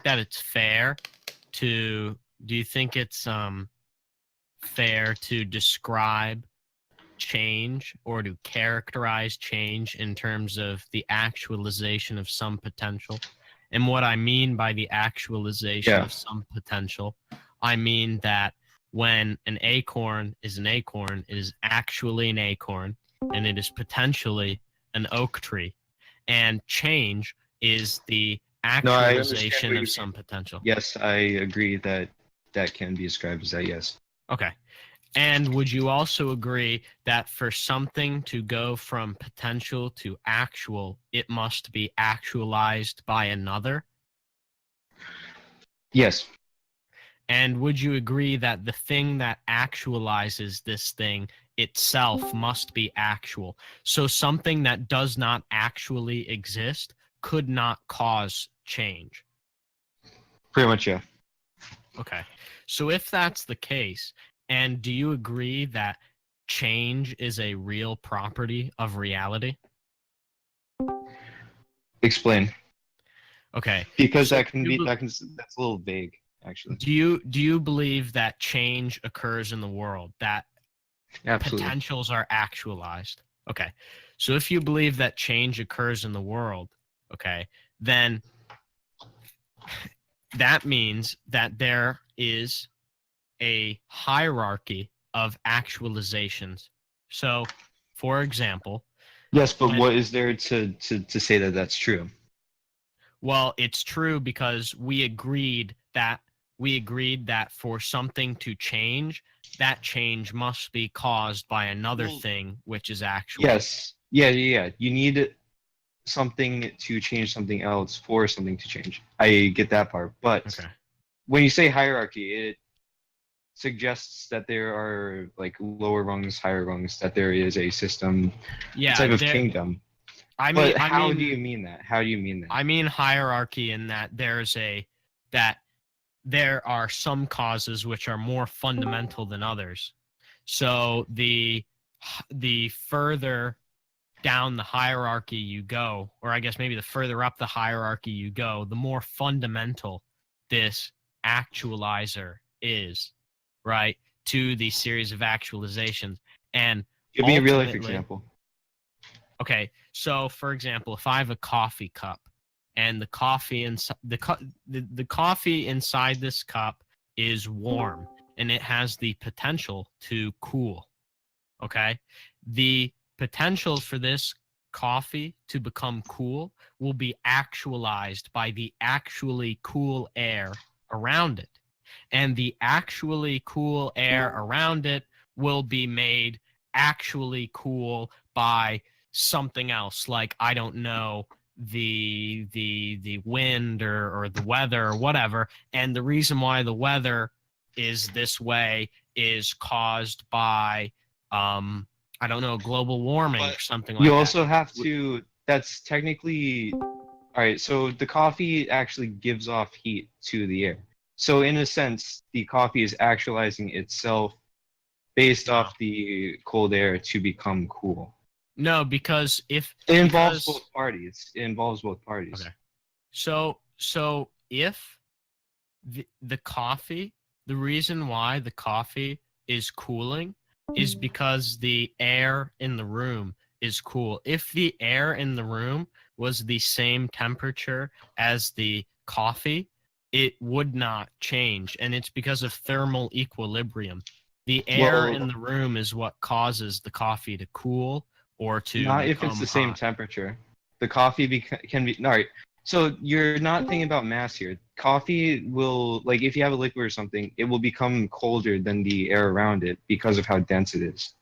that it's fair to do you think it's fair to describe change or to characterize change in terms of the actualization of some potential? And what I mean by the actualization of some potential, I mean that when an acorn, it is actually an acorn, and it is potentially an oak tree. And change is the actualization of some potential. Yes, I agree that that can be described as that, yes. Okay. And would you also agree that for something to go from potential to actual, it must be actualized by another? Yes. And would you agree that the thing that actualizes this thing itself must be actual? So something that does not actually exist could not cause change. Pretty much, yeah. Okay. So if that's the case, and do you agree that change is a real property of reality? Explain. Okay. Because So that's a little vague, actually. do you believe that change occurs in the world, that Absolutely. potentials are actualized? Okay. So if you believe that change occurs in the world, okay, then that means that there is a hierarchy of actualizations. So, for example, Yes, but what is there to say that that's true? Well, it's true because we agreed that for something to change, that change must be caused by another thing, which is actual. Yes. Yeah. You need something to change something else for something to change. I get that part. But when you say hierarchy, it suggests that there are like lower rungs, higher rungs, that there is a system, a type of kingdom. But how do you mean that? How do you mean that? I mean hierarchy in that there are some causes which are more fundamental than others. So the further down the hierarchy you go, or I guess maybe the further up the hierarchy you go, the more fundamental this actualizer is, right, to the series of actualizations. And give me a real life example. Okay, so for example, if I have a coffee cup and the coffee inside this cup is warm and it has the potential to cool. Okay, the potential for this coffee to become cool will be actualized by the actually cool air around it, and the actually cool air around it will be made actually cool by something else, like, I don't know, the wind or the weather or whatever. And the reason why the weather is this way is caused by I don't know, global warming or something like that. You also have to, that's technically, all right, so the coffee actually gives off heat to the air. So in a sense, the coffee is actualizing itself based off the cold air to become cool. No, because it involves both parties. It involves both parties. Okay. So if the coffee, the reason why the coffee is cooling is because the air in the room is cool. If the air in the room was the same temperature as the coffee, it would not change. And it's because of thermal equilibrium. The air in the room is what causes the coffee to cool or to not if it's the same temperature. The coffee can be, all right. So you're not thinking about mass here. Coffee will, like, if you have a liquid or something, it will become colder than the air around it because of how dense it is.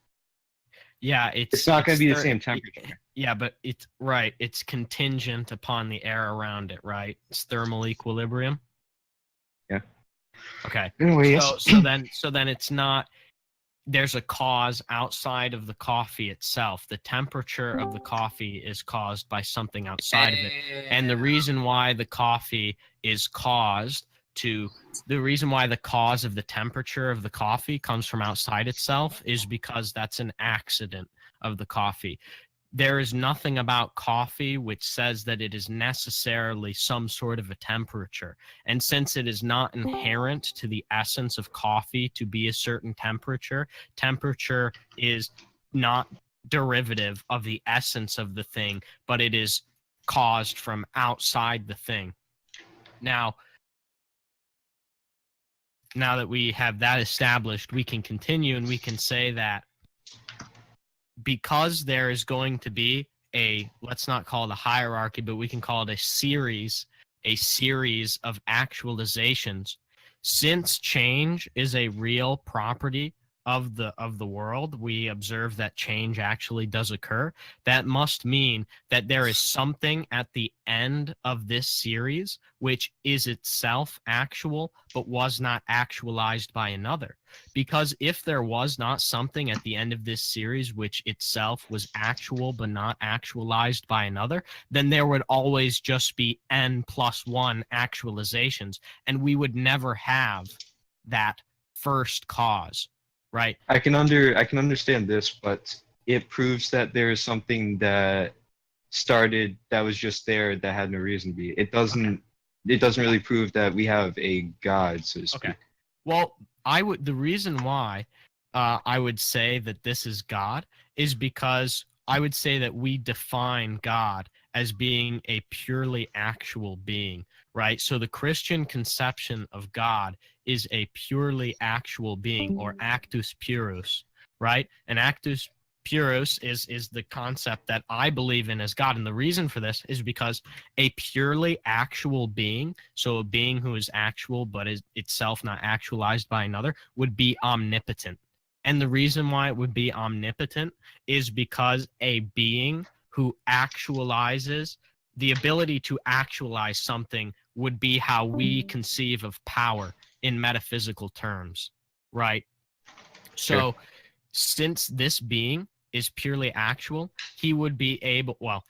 Yeah, it's not going to be the same temperature. Yeah, but it's right. It's contingent upon the air around it, right? It's thermal equilibrium. Yeah. Okay. Anyway, so then it's not. There's a cause outside of the coffee itself. The temperature of the coffee is caused by something outside of it. And the reason why the coffee is caused to, the reason why the cause of the temperature of the coffee comes from outside itself is because that's an accident of the coffee. there is nothing about coffee which says that it is necessarily some sort of a temperature. And since it is not inherent to the essence of coffee to be a certain temperature, temperature is not derivative of the essence of the thing, but it is caused from outside the thing. Now that we have that established, we can continue and we can say that because there is going to be let's not call it a hierarchy, but we can call it a series of actualizations. Since change is a real property of the world, we observe that change actually does occur. That must mean that there is something at the end of this series which is itself actual but was not actualized by another. Because if there was not something at the end of this series which itself was actual but not actualized by another, then there would always just be n plus 1 actualizations, and we would never have that first cause, right? I can understand this, but it proves that there is something that started that was just there that had no reason to be. It doesn't really prove that we have a God, so to speak. Okay. Well, the reason why I would say that this is God is because I would say that we define God as being a purely actual being, right? So the Christian conception of God is a purely actual being, or actus purus, right? And actus purus is the concept that I believe in as God. And the reason for this is because a purely actual being, so a being who is actual but is itself not actualized by another, would be omnipotent. And the reason why it would be omnipotent is because a being who actualizes, the ability to actualize something would be how we conceive of power in metaphysical terms, right? So since this being is purely actual, he would be able, well,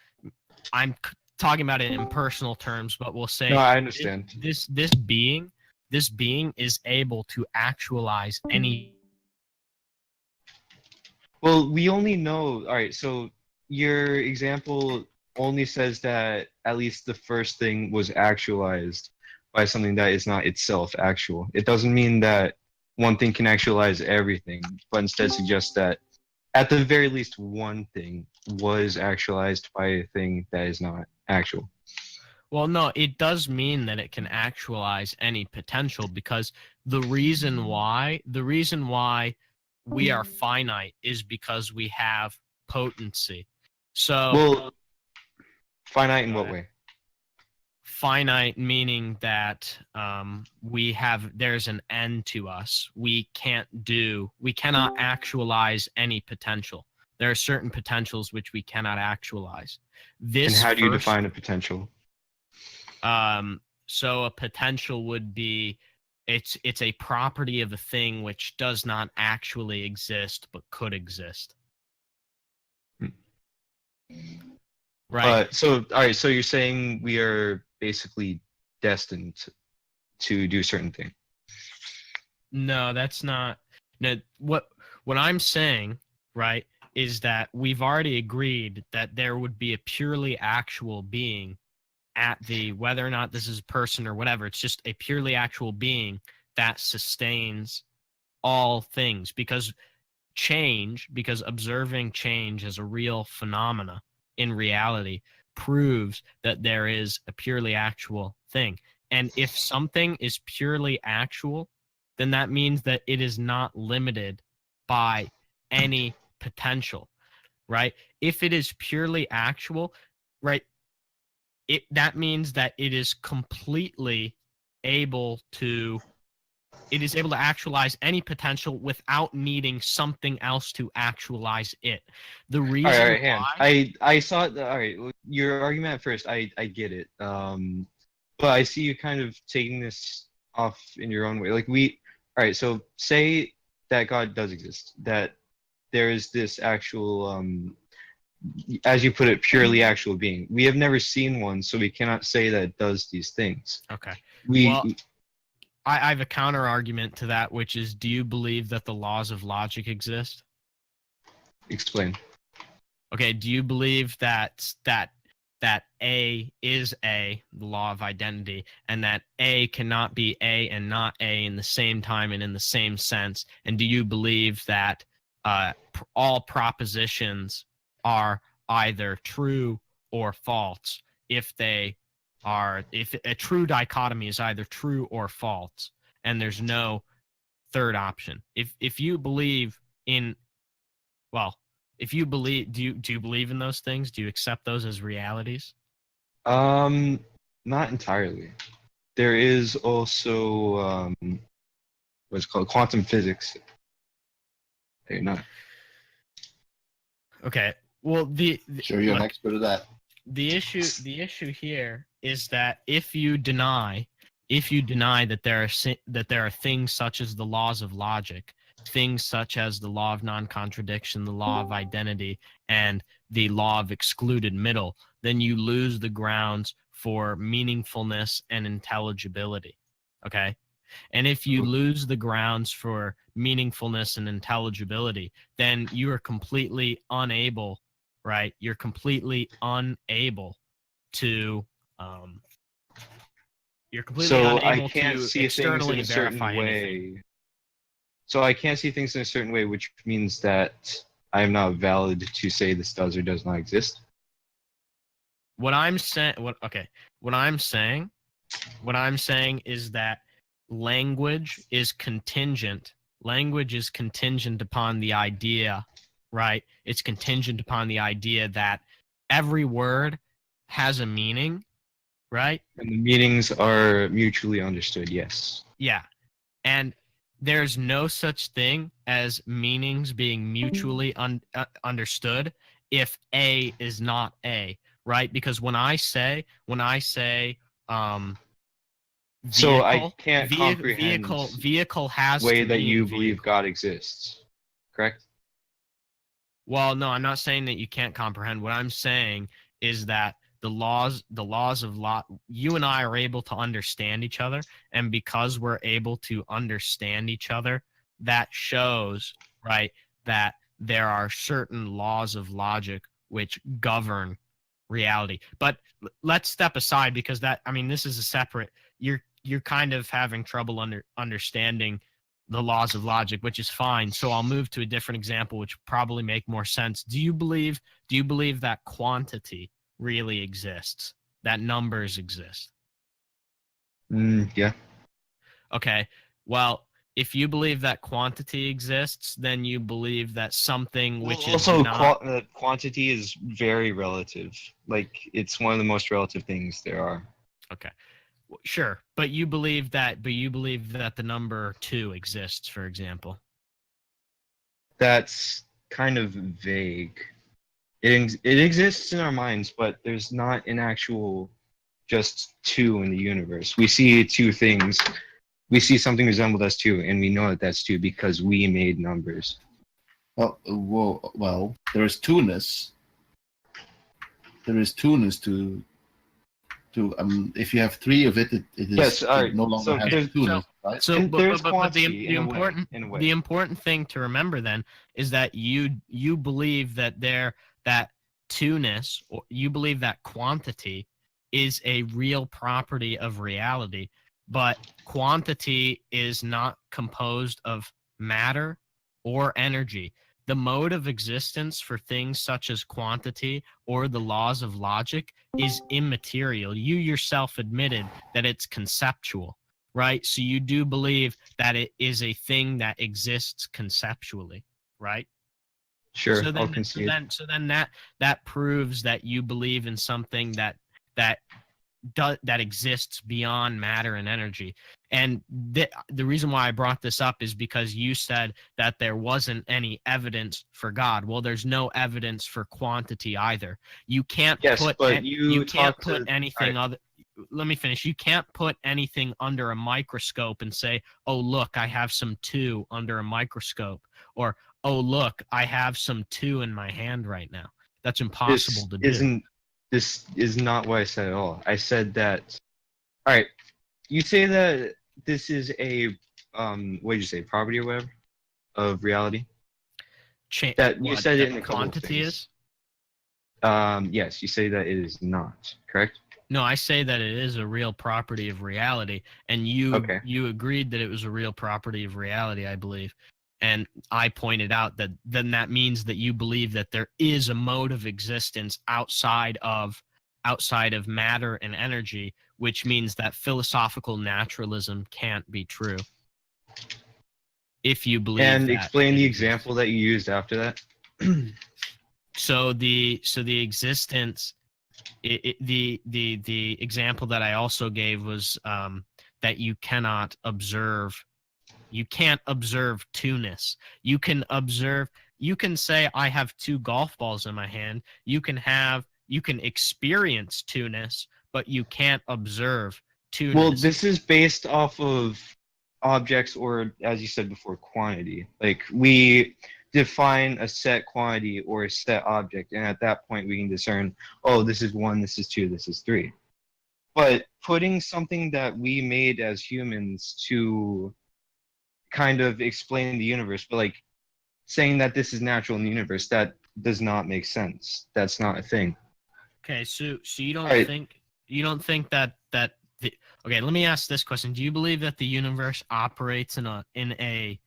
I'm talking about it in personal terms, but we'll say No, I understand. this being is able to actualize any. Well, we only know. All right, so your example only says that at least the first thing was actualized by something that is not itself actual. It doesn't mean that one thing can actualize everything, but instead suggests that at the very least one thing was actualized by a thing that is not actual. Well, no, it does mean that it can actualize any potential, because the reason why we are finite is because we have potency. So, Well, finite in what way? finite meaning that there's an end to us. We cannot actualize any potential. There are certain potentials which we cannot actualize. And how do you define a potential? So a potential would be it's a property of a thing which does not actually exist but could exist. Right. So, all right. So you're saying we are basically destined to do certain thing. No, that's not. No, what I'm saying, right, is that we've already agreed that there would be a purely actual being at the, whether or not this is a person or whatever, it's just a purely actual being that sustains all things, because observing change as a real phenomena in reality proves that there is a purely actual thing. And if something is purely actual, then that means that it is not limited by any potential, right? If it is purely actual, right, that means that it is completely able to actualize any potential without needing something else to actualize it. The reason All right, why I saw it. All right, your argument at first, I get it. But I see you kind of taking this off in your own way. All right. So say that God does exist, that there is this actual, as you put it, purely actual being. We have never seen one, so we cannot say that it does these things. Okay. We Well, I have a counter argument to that, which is, do you believe that the laws of logic exist? explain. Okay, do you believe that A is A, the law of identity, and that A cannot be A and not A in the same time and in the same sense? And do you believe that all propositions are either true or false if a true dichotomy is either true or false, and there's no third option? If you believe in, well, if you believe, do you believe in those things? Do you accept those as realities? Not entirely. There is also what's called quantum physics. Hey, not. Okay. Well, Sure, you're an look, expert at that. the issue here is that if you deny that there are things such as the laws of logic, things such as the law of non-contradiction, the law of identity, and the law of excluded middle, then you lose the grounds for meaningfulness and intelligibility. Okay? And if you lose the grounds for meaningfulness and intelligibility, then you are completely unable, right? You're completely unable to um, you're completely So I unable can't to see things in externally a certain verify anything. way. So I can't see things in a certain way, which means that I am not valid to say this does or does not exist. What I'm saying, what I'm saying, what I'm saying is that language is contingent. Language is contingent upon the idea, right? It's contingent upon the idea that every word has a meaning, right? And the meanings are mutually understood, yes. Yeah. And there's no such thing as meanings being mutually understood if A is not A, right? Because when I say um So I vehicle, can't comprehend vehicle the has way to that mean you believe vehicle. God exists, correct? Well, no, I'm not saying that you can't comprehend. What I'm saying is that the laws of law, you and I are able to understand each other, and because we're able to understand each other, that shows, right, that there are certain laws of logic which govern reality. But let's step aside because this is a separate. You're kind of having trouble understanding the laws of logic, which is fine. So I'll move to a different example, which probably make more sense. Do you believe that quantity really exists? That numbers exist? Yeah. Okay. Well, if you believe that quantity exists, then you believe that something Well, which is also, not. quantity is very relative. Like, it's one of the most relative things there are. Okay. Sure, but you believe that the number 2 exists, for example. That's kind of vague. It exists in our minds, but there's not an actual just two in the universe. We see two things. We see something resembled as two, and we know that that's two because we made numbers. Well, there is two-ness. There is two-ness to if you have three of it, it is Yes, all right. it no longer So has there's- two-ness, right? So, And but, there's but, but, but quantity the in a way. important In a way. the important thing to remember then is that you believe that two-ness, or you believe that quantity is a real property of reality, but quantity is not composed of matter or energy. The mode of existence for things such as quantity or the laws of logic is immaterial. You yourself admitted that it's conceptual, right? So you do believe that it is a thing that exists conceptually, right? Sure, So I'll then, so concede. then, so then that proves that you believe in something that that exists beyond matter and energy. And the reason why I brought this up is because you said that there wasn't any evidence for God. Well, there's no evidence for quantity either. You can't Yes, put but you talked to. anything All right. other. Let me finish. You can't put anything under a microscope and say, "Oh, look, I have some two under a microscope," or "Oh, look, I have some two in my hand right now." That's impossible This to do. isn't. This is not what I said at all. I said that. All right. You say that this is a what did you say, property or whatever of reality? That you What said it that in the a couple of quantity things. is? Yes, you say that it is not, correct? No, I say that it is a real property of reality, and Okay. you agreed that it was a real property of reality, I believe. And I pointed out that then that means that you believe that there is a mode of existence outside of matter and energy, which means that philosophical naturalism can't be true. If you believe And that explain it the exists. example that you used after that. So the existence, the example that I also gave was that you cannot observe. You can't observe two-ness. You can observe. You can say I have two golf balls in my hand. You can experience two-ness, but you can't observe Well, two-ness. this is based off of objects, or as you said before, quantity. Like we define a set quantity or a set object, and at that point we can discern, oh, this is one, this is two, this is three. But putting something that we made as humans to kind of explain the universe, but like saying that this is natural in the universe, that does not make sense. That's not a thing. Okay, so All right. you don't think that the okay, let me ask this question. Do you believe that the universe operates in a in a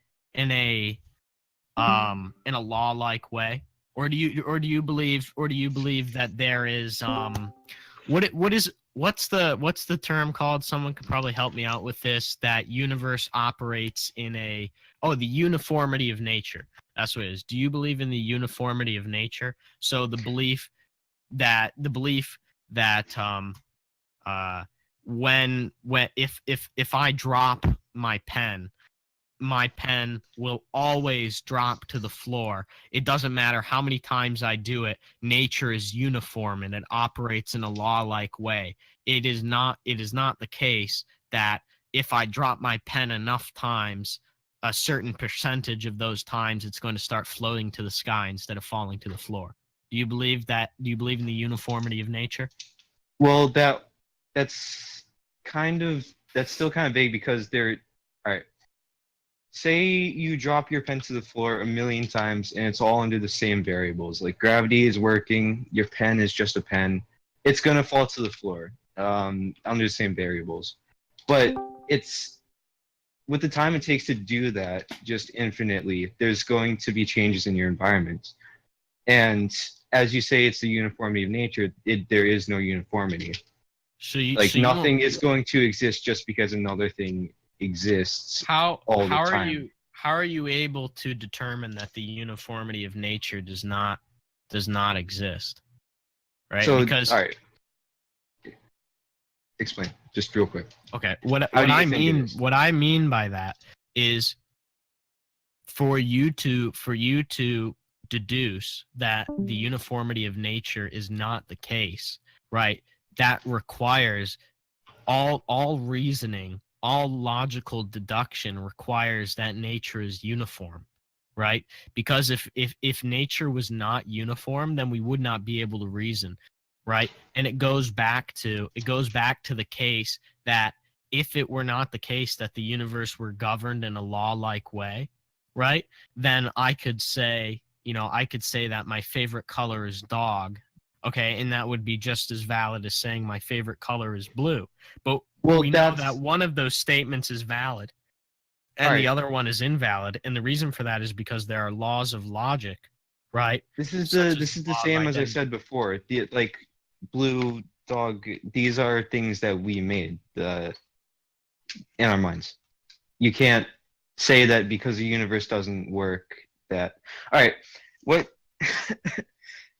law-like way? Or do you believe that there is what's the term called? Someone could probably help me out with this. That universe operates in the uniformity of nature. That's what it is. Do you believe in the uniformity of nature? So the belief that when if I drop my pen will always drop to the floor. It doesn't matter how many times I do it. Nature is uniform and it operates in a law-like way. It is not the case that if I drop my pen enough times, a certain percentage of those times it's going to start floating to the sky instead of falling to the floor. Do you believe that? Do you believe in the uniformity of nature? Well, that's that's still kind of vague because they're all right. Say you drop your pen to the floor a million times and it's all under the same variables. Like gravity is working, your pen is just a pen. It's gonna fall to the floor under the same variables. But it's with the time it takes to do that, just infinitely, there's going to be changes in your environment. And as you say, it's the uniformity of nature. There is no uniformity. Like So you don't. nothing is going to exist just because another thing exists all the time. How are you able to determine that the uniformity of nature does not exist? Right? So, all Because right, explain just real quick. okay, How do you think it is? what I mean by that is for you to deduce that the uniformity of nature is not the case, right? That requires all reasoning, all logical deduction requires that nature is uniform, right? Because if nature was not uniform, then we would not be able to reason, right? And it goes back to the case that if it were not the case that the universe were governed in a law-like way, right? Then I could say, that my favorite color is dog. Okay, and that would be just as valid as saying my favorite color is blue. But Well, we know that that's one of those statements is valid all and the right. other one is invalid. And the reason for that is because there are laws of logic, right? Such as This is the the law of same as I identity. said before. The like blue dog. These are things that we made in our minds. You can't say that because the universe doesn't work. That all right. What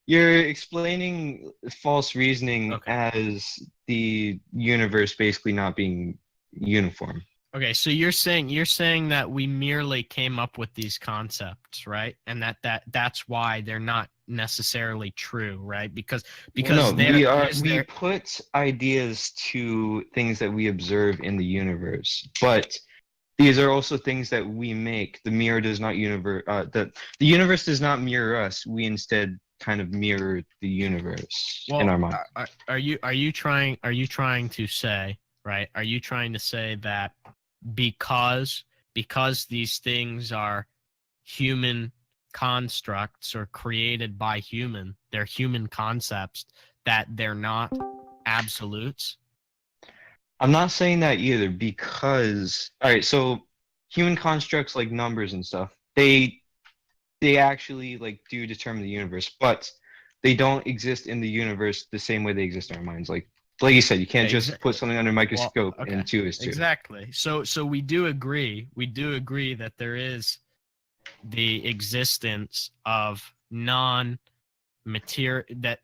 you're explaining false reasoning Okay. as the universe basically not being uniform. Okay, so you're saying that we merely came up with these concepts, right? And that's why they're not necessarily true, right? Because Well, no, there's we there put ideas to things that we observe in the universe, but these are also things that we make. The mirror does not the universe does not mirror us. We instead kind of mirror the universe in well, our mind. are you trying to say, right? Are you trying to say that because these things are human constructs or created by human, they're human concepts, that they're not absolutes? I'm not saying that either because, all right, so human constructs like numbers and stuff, they actually like do determine the universe, but they don't exist in the universe the same way they exist in our minds. Like you said, you can't just put something under a microscope and two is two. Exactly. So we do agree. We do agree that there is the existence of non-material, that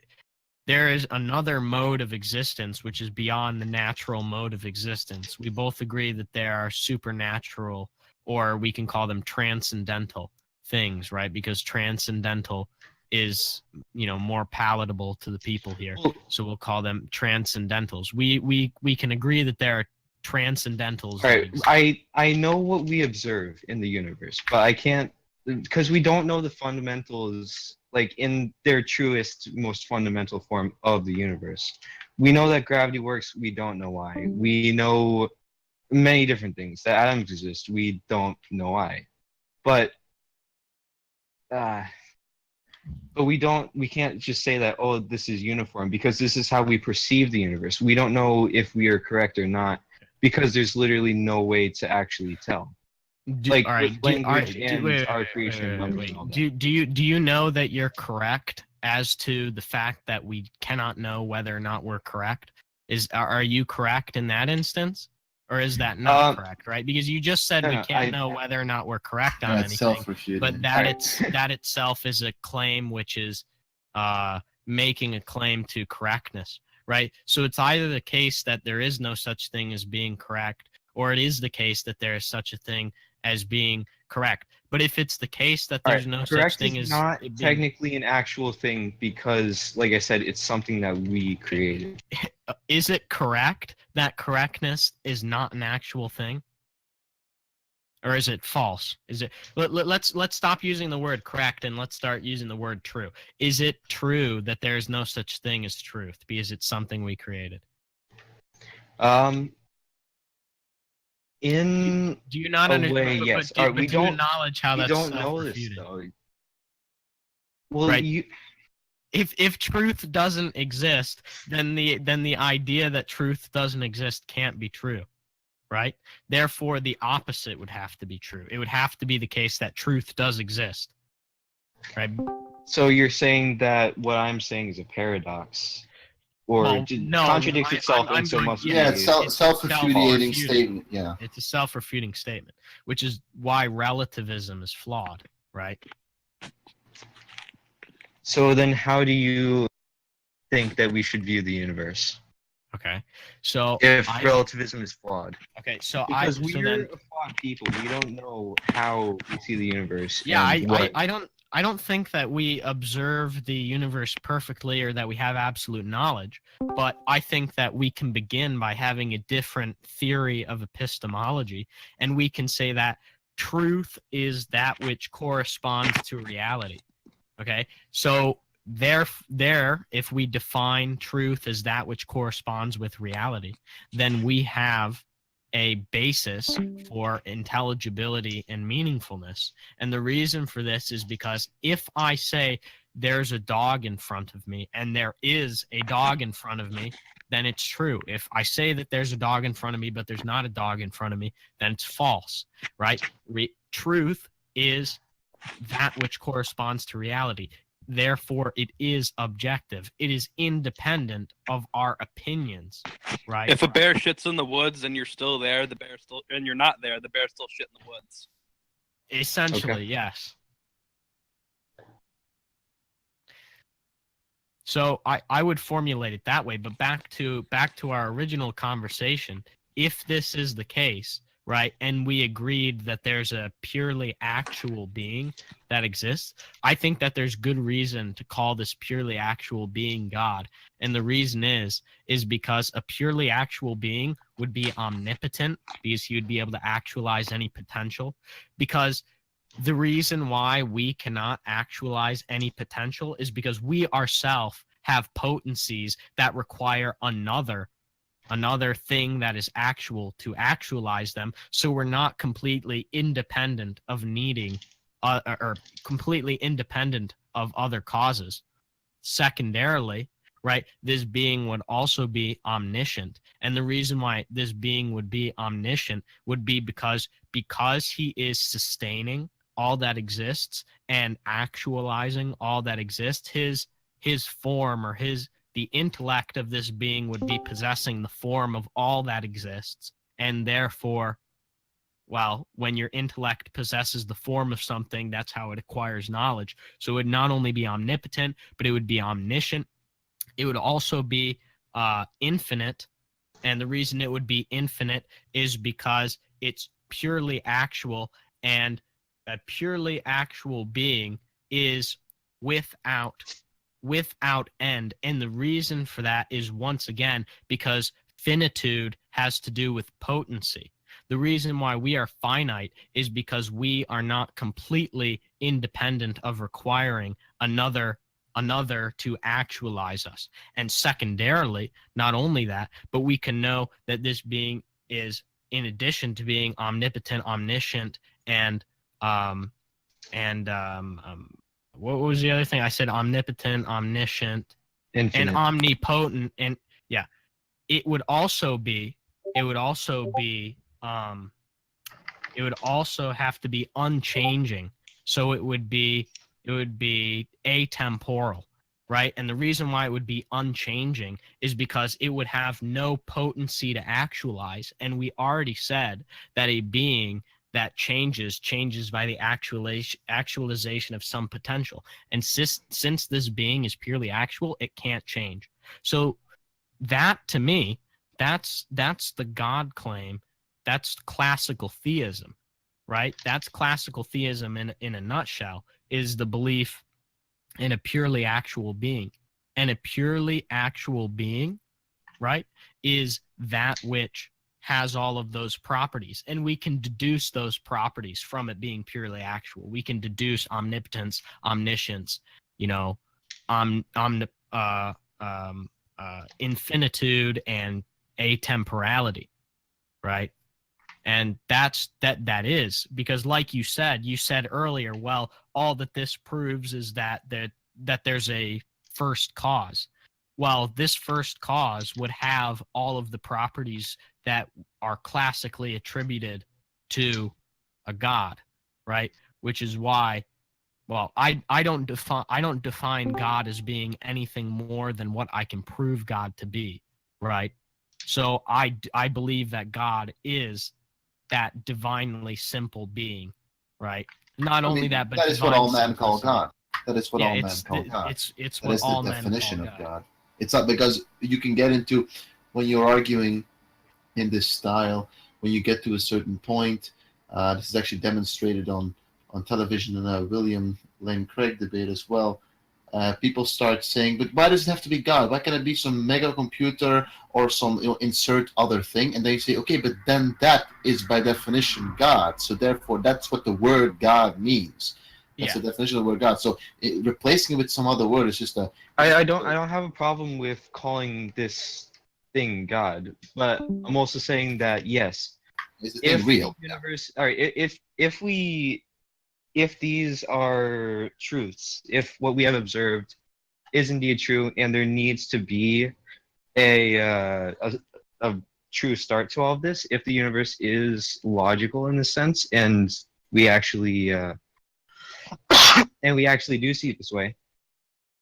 there is another mode of existence which is beyond the natural mode of existence. We both agree that there are supernatural, or we can call them transcendental things, right? Because transcendental is, more palatable to the people here. So we'll call them transcendentals. We can agree that there are transcendentals. All right, I know what we observe in the universe, but I can't, because we don't know the fundamentals, like in their truest, most fundamental form of the universe. We know that gravity works. We don't know why. We know many different things. That atoms exist. We don't know why. But we can't just say that, oh, this is uniform, because this is how we perceive the universe. We don't know if we are correct or not, because there's literally no way to actually tell. Our creation of numbers and all that. Do you know that you're correct as to the fact that we cannot know whether or not we're correct? Are you correct in that instance? Or is that not correct, right? Because you just said we can't know whether or not we're correct on anything, but that itself is a claim, which is making a claim to correctness, right? So it's either the case that there is no such thing as being correct, or it is the case that there is such a thing as being correct. But if it's the case that there's no such thing as not technically an actual thing, because, like I said, it's something that we created. Is it correct that correctness is not an actual thing? Or is it false? Is it let's stop using the word correct and let's start using the word true. Is it true that there is no such thing as truth because it's something we created? In do you not understand? Yes. We don't acknowledge how that's self-refuting. Know this, though. Well, right. If truth doesn't exist, then the idea that truth doesn't exist can't be true, right? Therefore, the opposite would have to be true. It would have to be the case that truth does exist, right? So you're saying that what I'm saying is a paradox, or contradicts itself, and so must be. Yeah, it's self-refuting statement. Yeah, it's a self-refuting statement, which is why relativism is flawed, right? So then how do you think that we should view the universe? Okay. So if relativism is flawed. Okay, so because we're a flawed people. We don't know how we see the universe. Yeah, I don't think that we observe the universe perfectly or that we have absolute knowledge, but I think that we can begin by having a different theory of epistemology, and we can say that truth is that which corresponds to reality. Okay, so if we define truth as that which corresponds with reality, then we have a basis for intelligibility and meaningfulness. And the reason for this is because if I say there's a dog in front of me and there is a dog in front of me, then it's true. If I say that there's a dog in front of me but there's not a dog in front of me, then it's false, right? Truth is that which corresponds to reality. Therefore, it is objective. It is independent of our opinions, right? If a bear shits in the woods and you're still there, and you're not there, the bear still shit in the woods. Essentially, okay. Yes. So I would formulate it that way, but back to our original conversation, if this is the case, right, and we agreed that there's a purely actual being that exists, I think that there's good reason to call this purely actual being God. And the reason is because a purely actual being would be omnipotent, because he would be able to actualize any potential. Because the reason why we cannot actualize any potential is because we ourselves have potencies that require another thing that is actual to actualize them. So we're not completely independent of needing or completely independent of other causes. Secondarily, right, this being would also be omniscient. And the reason why this being would be omniscient would be because he is sustaining all that exists and actualizing all that exists. His form, or the intellect of this being would be possessing the form of all that exists. And therefore, well, when your intellect possesses the form of something, that's how it acquires knowledge. So it would not only be omnipotent, but it would be omniscient. It would also be infinite. And the reason it would be infinite is because it's purely actual, and a purely actual being is without end. And the reason for that is, once again, because finitude has to do with potency. The reason why we are finite is because we are not completely independent of requiring another to actualize us. And secondarily, not only that, but we can know that this being is, in addition to being omnipotent, omniscient, and what was the other thing? I said omnipotent, omniscient, Infinite. and omnipotent. And yeah, it would also have to be unchanging. So it would be atemporal, right? And the reason why it would be unchanging is because it would have no potency to actualize. And we already said that a being that changes by the actualization of some potential. And since this being is purely actual, it can't change. So that, to me, that's the God claim. That's classical theism, right? That's classical theism in a nutshell, is the belief in a purely actual being. And a purely actual being, right, is that which has all of those properties. And we can deduce those properties from it being purely actual. We can deduce omnipotence, omniscience, infinitude, and atemporality, right? And that is because, like you said earlier, well, all that this proves is that there's a first cause. Well, this first cause would have all of the properties that are classically attributed to a god, right? Which is why, well, I don't define God as being anything more than what I can prove God to be, right? So I believe that God is that divinely simple being, right? Not only that, but that is what all men call God. That is what all men call God. It's that what is all the men definition call of God. God. It's not, because you can get into, when you're arguing in this style, when you get to a certain point, this is actually demonstrated on television in a William Lane Craig debate as well. People start saying, but why does it have to be God? Why can't it be some mega computer or some insert other thing? And they say, okay, but then that is by definition God. So therefore, that's what the word God means. That's the definition of the word God. So replacing it with some other word is just a. I don't have a problem with calling this thing God, but I'm also saying that yes, is the thing real? The universe, all right, if these are truths, if what we have observed is indeed true, and there needs to be a true start to all of this, if the universe is logical in this sense, and we actually do see it this way,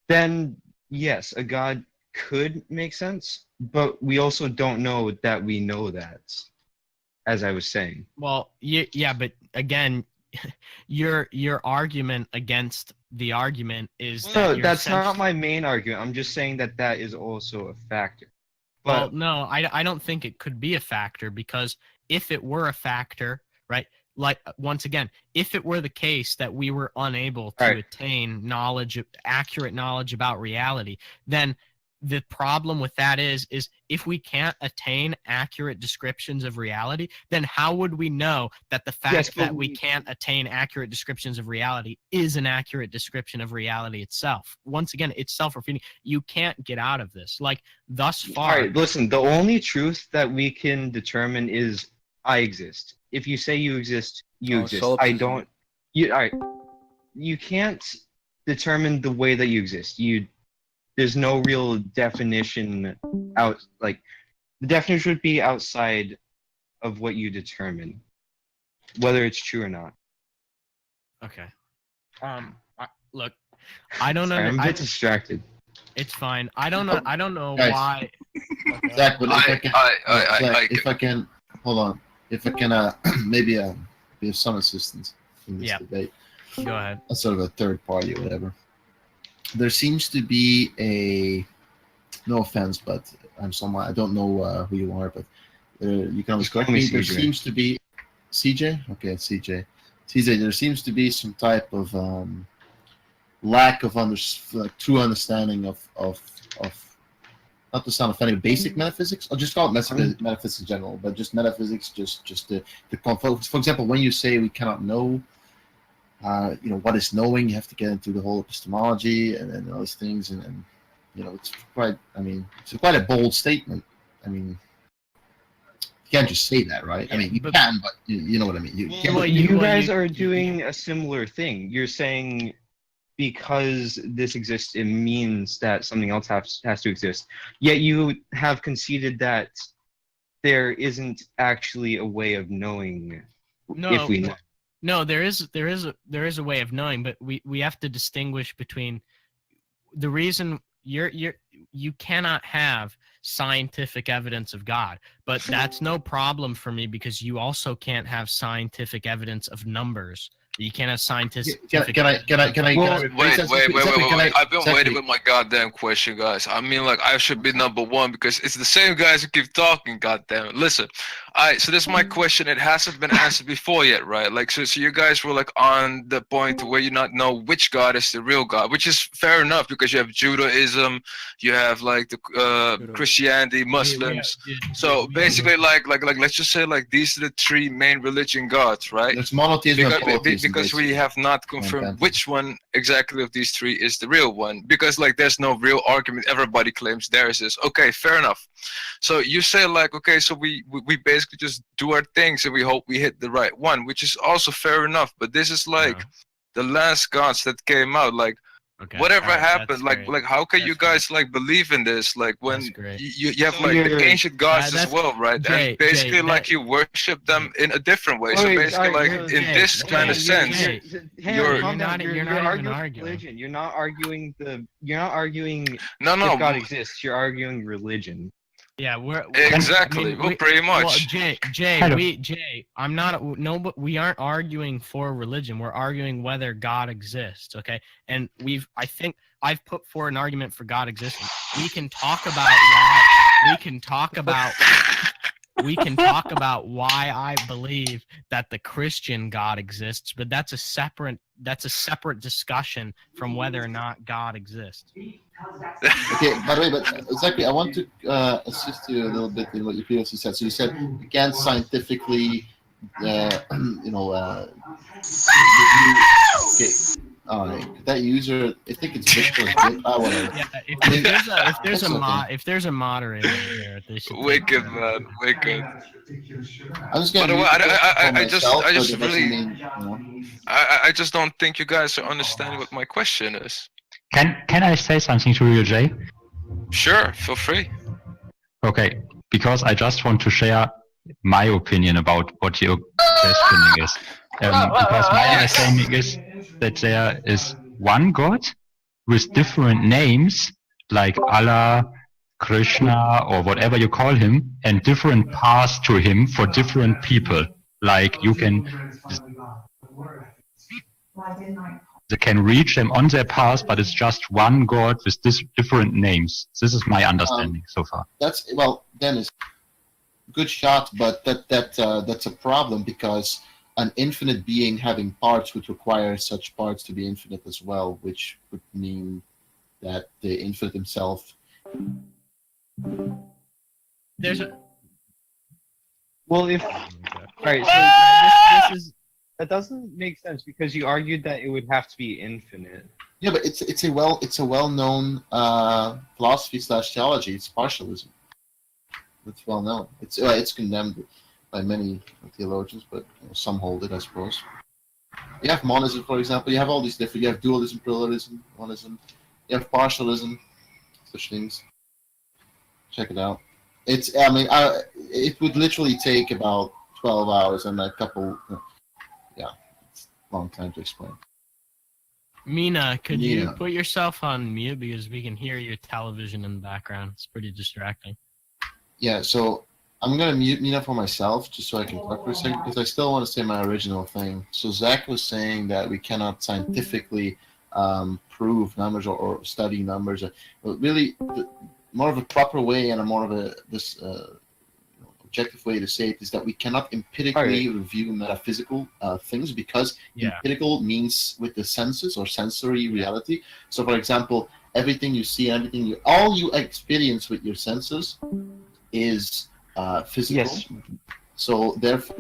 then yes, a god could make sense, but we also don't know that we know that, as I was saying. Well, yeah, but again, your argument against the argument is that that's not my main argument. I'm just saying that is also a factor. But, well, no, I don't think it could be a factor, because if it were a factor, right, like, once again, if it were the case that we were unable to attain accurate knowledge about reality, then the problem with that is if we can't attain accurate descriptions of reality, then how would we know that the fact that we can't attain accurate descriptions of reality is an accurate description of reality itself? Once again, it's self-refuting. You can't get out of this. Like, thus far. All right, listen, the only truth that we can determine is I exist. If you say you exist, you exist. I don't. All right. you can't determine the way that you exist. There's no real definition the definition would be outside of what you determine, whether it's true or not. Okay. Look, I don't know. I'm a bit distracted. It's fine. I don't know. I don't know Guys. why. Zach, but if I can, hold on. If I can, maybe be of some assistance in this debate. Go ahead. A sort of a third party or whatever. There seems to be no offense, but I'm someone, I don't know who you are, but you can always correct me. There seems to be CJ. Okay, CJ. CJ, there seems to be some type of lack of true understanding of not to sound offending, basic metaphysics. I'll just call it metaphysics in general, but just metaphysics, just the for example, when you say we cannot know, what is knowing, you have to get into the whole epistemology and all these things, and it's quite. I mean, it's quite a bold statement. I mean, you can't just say that, right? I mean, you can, but you know what I mean. You guys are doing a similar thing. You're saying because this exists, it means that something else has to exist. Yet you have conceded that there isn't actually a way of knowing if we know. No, there is a way of knowing, but we have to distinguish between the reason you cannot have scientific evidence of God, but that's no problem for me because you also can't have scientific evidence of numbers. You can't have scientific. Wait. I've been waiting with my goddamn question, guys. I mean, like, I should be number one because it's the same guys who keep talking. Goddamn it. Listen, so this is my question. It hasn't been answered before yet, right? Like, so you guys were like on the point where you not know which God is the real God, which is fair enough because you have Judaism, you have like the Christianity, Muslims. So basically, like, let's just say like these are the three main religion gods, right? There's monotheism and polytheism. Because we have not confirmed which one exactly of these three is the real one. Because like there's no real argument. Everybody claims theirs is. Okay, fair enough. So you say like, okay, so we basically just do our things and we hope we hit the right one, which is also fair enough. But this is like the last gods that came out. Like whatever happened, like how can you guys like believe in this? Like when you have like the ancient gods as well, right? And basically like you worship them in a different way. So basically like in this kind of sense, you're not arguing religion. You're not arguing if God exists. You're arguing religion. Yeah, exactly. Well, pretty much. Well, Jay, I'm not. No, but we aren't arguing for religion. We're arguing whether God exists. Okay, and I think I've put forward an argument for God existing. We can talk about why. We can talk about why I believe that the Christian God exists, but that's a separate discussion from whether or not God exists. Okay, by the way, but Zachary, I want to assist you a little bit in what you previously said. So you said you can't scientifically, okay. All right, that user, I think it's Victor. Whatever. Yeah, if there's a moderator there, they should. Wicked, man, wicked. I'm just gonna. I just don't think you guys are understanding what my question is. Can I say something to you, Jay? Sure, feel free. Okay, because I just want to share my opinion about what your questioning is. Because my understanding is that there is one God with different names, like Allah, Krishna, or whatever you call him, and different paths to him for different people. Like you can reach them on their path, but it's just one God with different names. This is my understanding so far. Dennis, good shot, but that's a problem because an infinite being having parts would require such parts to be infinite as well, which would mean that the infinite himself. That doesn't make sense because you argued that it would have to be infinite. Yeah, but it's a well-known philosophy / theology. It's partialism. It's well known. It's condemned by many theologians, but some hold it, I suppose. You have monism, for example. You have all these different. You have dualism, pluralism, monism. You have partialism, such things. Check it out. It's. I mean, it would literally take about 12 hours and a couple. Yeah, it's a long time to explain. Mina, could you put yourself on mute because we can hear your television in the background? It's pretty distracting. Yeah, so I'm gonna mute Mina for myself just so I can talk for a second because I still want to say my original thing. So Zach was saying that we cannot scientifically prove numbers or study numbers, but really more of a proper way and a more of a objective way to say it is that we cannot empirically review metaphysical things because empirical means with the senses or sensory reality. So, for example, everything you see, all you experience with your senses is physical. Yes. So, therefore,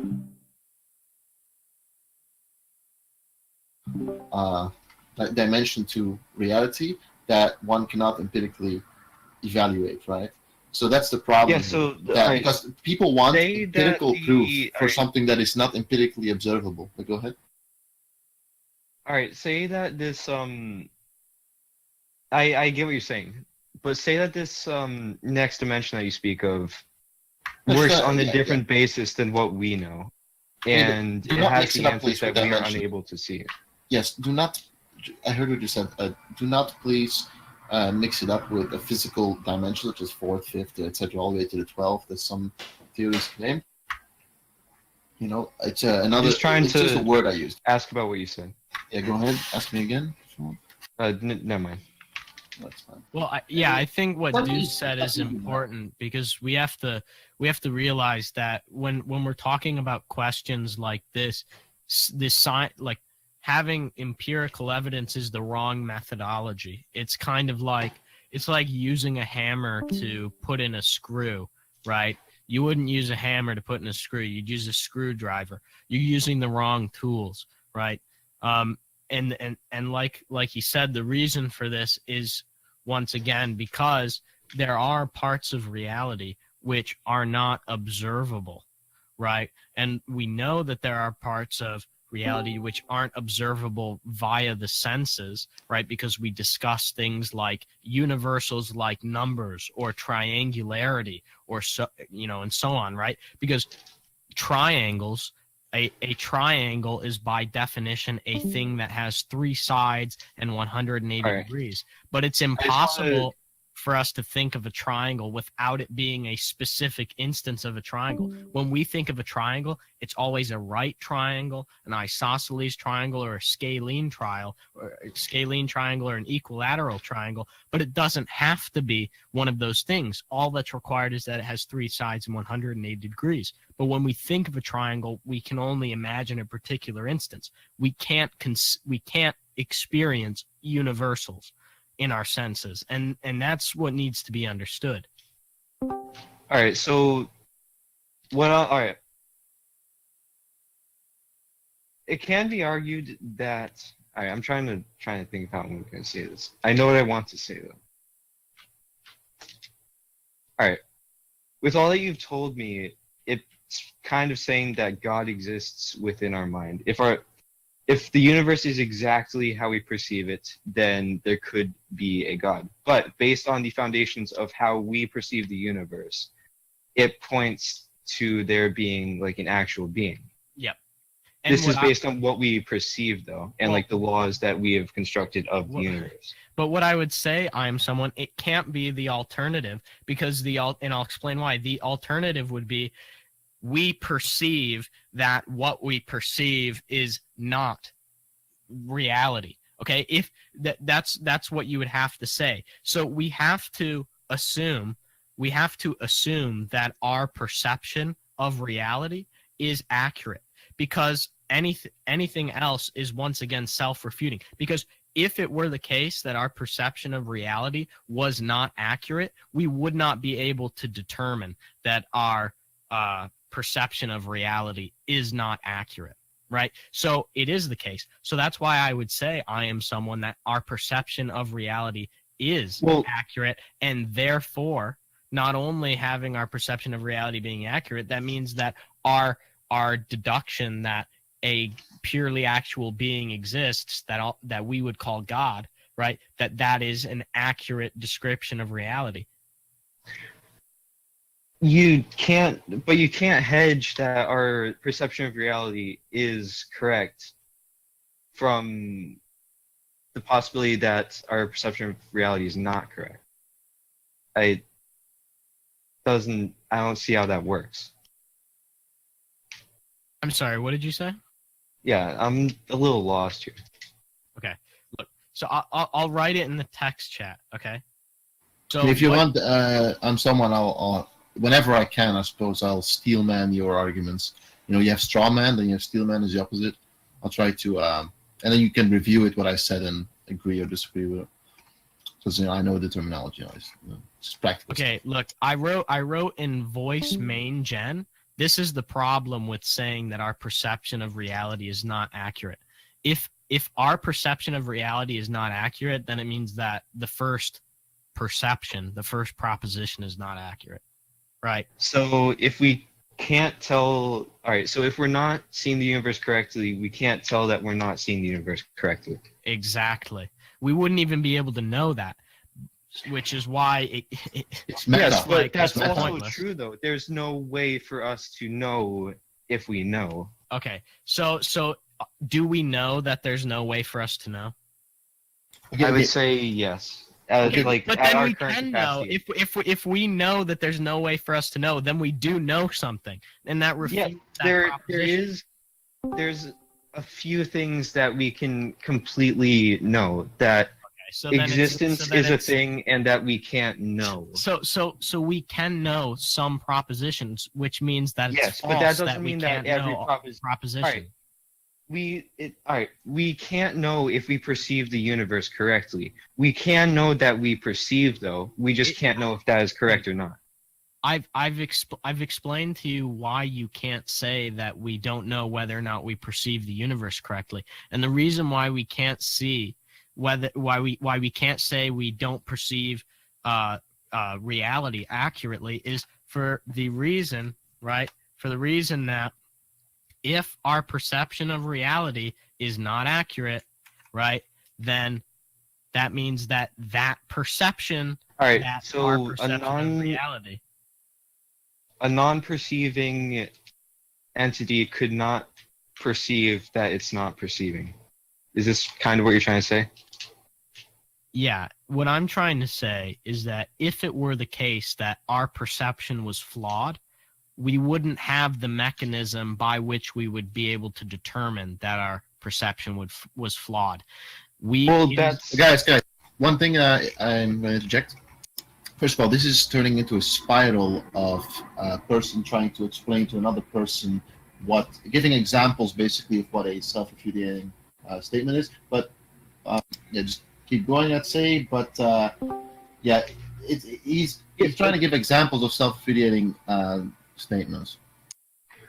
dimension to reality that one cannot empirically evaluate, right? So that's the problem. Yeah, so because people want empirical proof for something that is not empirically observable. But go ahead. All right, say that this I get what you're saying, but say that this next dimension that you speak of works on a different basis than what we know, and it has the answers that we are unable to see. Yes, do not. I heard what you said. Do not please. Mix it up with a physical dimension, such as fourth, fifth, etc., all the way to the 12th, as some theories claim. You know, it's another. Just trying to. Just a word I used. Ask about what you said. Yeah, go ahead. Ask me again. Never mind. That's fine. Well, I think what Deuce said is important because we have to realize that when we're talking about questions like this like. Having empirical evidence is the wrong methodology. It's kind of like using a hammer to put in a screw, right? You wouldn't use a hammer to put in a screw. You'd use a screwdriver. You're using the wrong tools, right? And like he said, the reason for this is once again because there are parts of reality which are not observable, right? And we know that there are parts of reality which aren't observable via the senses, right? Because we discuss things like universals like numbers or triangularity or so, and so on, right? Because triangles, a triangle is by definition a thing that has 3 sides and 180 degrees, but it's impossible for us to think of a triangle without it being a specific instance of a triangle. When we think of a triangle, it's always a right triangle, an isosceles triangle, or a scalene triangle, or an equilateral triangle, but it doesn't have to be one of those things. All that's required is that it has 3 sides and 180 degrees. But when we think of a triangle, we can only imagine a particular instance. We can't experience universals in our senses, and that's what needs to be understood. All right, so all right, it can be argued that I'm trying to think of how I'm going to say this. I know what I want to say though. All right, with all that you've told me, it's kind of saying that God exists within our mind. If the universe is exactly how we perceive it, then there could be a God. But based on the foundations of how we perceive the universe, it points to there being like an actual being. Yep. And this is based on what we perceive, though, and like the laws that we have constructed of the universe. But what I would say, it can't be the alternative because and I'll explain why. The alternative would be we perceive that what we perceive is not reality. Okay, if that's what you would have to say. So we have to assume that our perception of reality is accurate, because anything else is once again self-refuting. Because if it were the case that our perception of reality was not accurate, we would not be able to determine that our perception of reality is not accurate, right? So it is the case. So that's why I would say I am someone that our perception of reality is accurate, and therefore not only having our perception of reality being accurate, that means that our deduction that a purely actual being exists that we would call God, right? That is an accurate description of reality. You can't hedge that our perception of reality is correct from the possibility that our perception of reality is not correct. I don't see how that works. I'm sorry, what did you say? Yeah, I'm a little lost here. Okay, look. So I'll write it in the text chat. Okay. So if you want, I'm someone I'll whenever I can, I suppose I'll steel man your arguments. You have straw man, then you have steel man is the opposite. I'll try to, and then you can review it what I said and agree or disagree with it. Because I know the terminology. It's practical. Okay, look, I wrote in voice main gen. This is the problem with saying that our perception of reality is not accurate. If our perception of reality is not accurate, then it means that the first perception, the first proposition is not accurate, right? So if we can't tell, all right, so if we're not seeing the universe correctly, we can't tell that we're not seeing the universe correctly. Exactly. We wouldn't even be able to know that, which is why it's meta. Yes, but that's it's also pointless. true, though. There's no way for us to know if we know. Okay, so do we know that there's no way for us to know? I would say yes. Okay, Like but at then our we current can know. capacity. If we know that there's no way for us to know, then we do know something, and that refutes that proposition. There's a few things that we can completely know, that So then existence is a thing and that we can't know. So we can know some propositions, which means that it's Yes, false but that doesn't we mean can't that every know proposition. We can't know if we perceive the universe correctly. We can know that we perceive, though. We just can't know if that is correct or not. I've explained to you why you can't say that we don't know whether or not we perceive the universe correctly, and the reason why we can't see why we can't say we don't perceive reality accurately is for the reason, right? For the reason that if our perception of reality is not accurate, right, then that means that perception, all right, that so our perception of reality. A non-perceiving entity could not perceive that it's not perceiving. Is this kind of what you're trying to say? Yeah, what I'm trying to say is that if it were the case that our perception was flawed, we wouldn't have the mechanism by which we would be able to determine that our perception was flawed. Guys. One thing I'm going to interject. First of all, this is turning into a spiral of a person trying to explain to another person giving examples basically of what a self-refuting statement is. But just keep going, I'd say. But he's trying to give examples of self-refuting statements.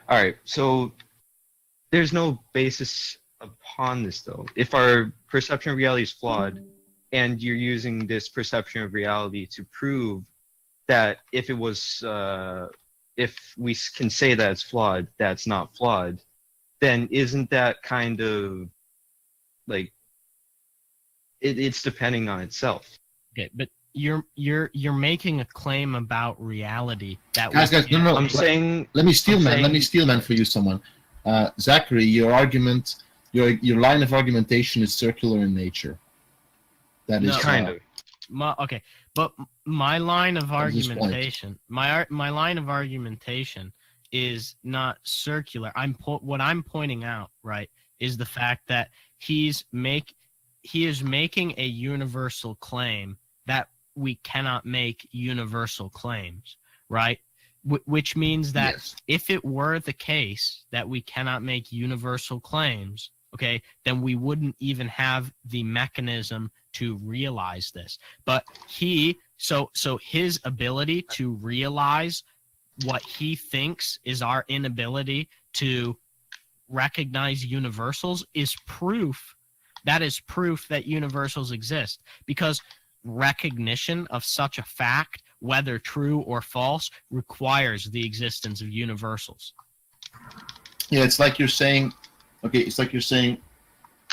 All right, so there's no basis upon this, though. If our perception of reality is flawed, and you're using this perception of reality to prove that if we can say that it's flawed, that's not flawed, then isn't that kind of like it's depending on itself? Okay, but you're making a claim about reality that guys, no. I'm saying let me steel man for you, someone. Zachary, your argument, your line of argumentation is circular in nature. That is kind of. Okay, but my line of argumentation, my line of argumentation is not circular. What I'm pointing out, right, is the fact that he is making a universal claim that we cannot make universal claims, right? Which means that if it were the case that we cannot make universal claims, okay, then we wouldn't even have the mechanism to realize this. But so his ability to realize what he thinks is our inability to recognize universals is proof. That is proof that universals exist, because recognition of such a fact, whether true or false, requires the existence of universals. Yeah, it's like you're saying, okay, it's like you're saying,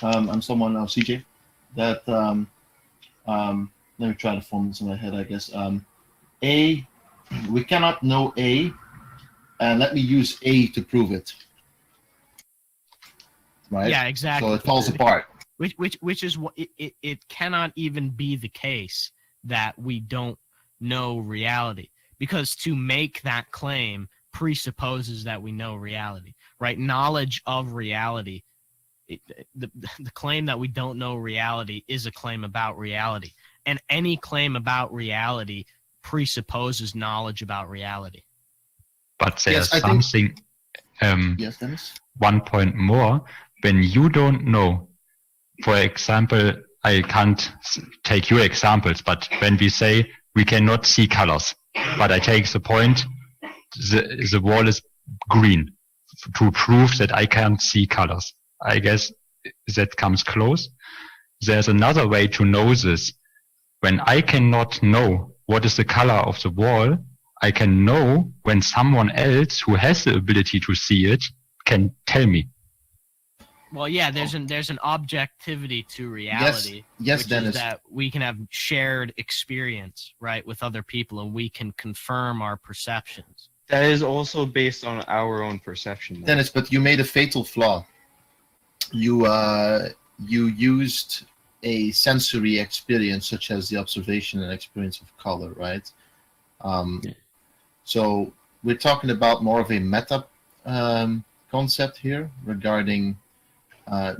I'm someone else, CJ, that let me try to form this in my head, I guess. A, we cannot know A, and let me use A to prove it. Right? Yeah, exactly. So it falls apart. Which is what it cannot even be the case that we don't know reality, because to make that claim presupposes that we know reality, right? Knowledge of reality, the claim that we don't know reality is a claim about reality, and any claim about reality presupposes knowledge about reality. But there's Yes, something. Yes, Dennis. 1 point more. When you don't know, for example, I can't take your examples, but when we say we cannot see colors, but I take the point, the wall is green to prove that I can't see colors. I guess that comes close. There's another way to know this. When I cannot know what is the color of the wall, I can know when someone else who has the ability to see it can tell me. Well, yeah, there's an objectivity to reality, yes, which Dennis. is that we can have shared experience, right, with other people, and we can confirm our perceptions. That is also based on our own perception. Though. Dennis, but you made a fatal flaw. You used a sensory experience such as the observation and experience of color, right? So we're talking about more of a meta concept here regarding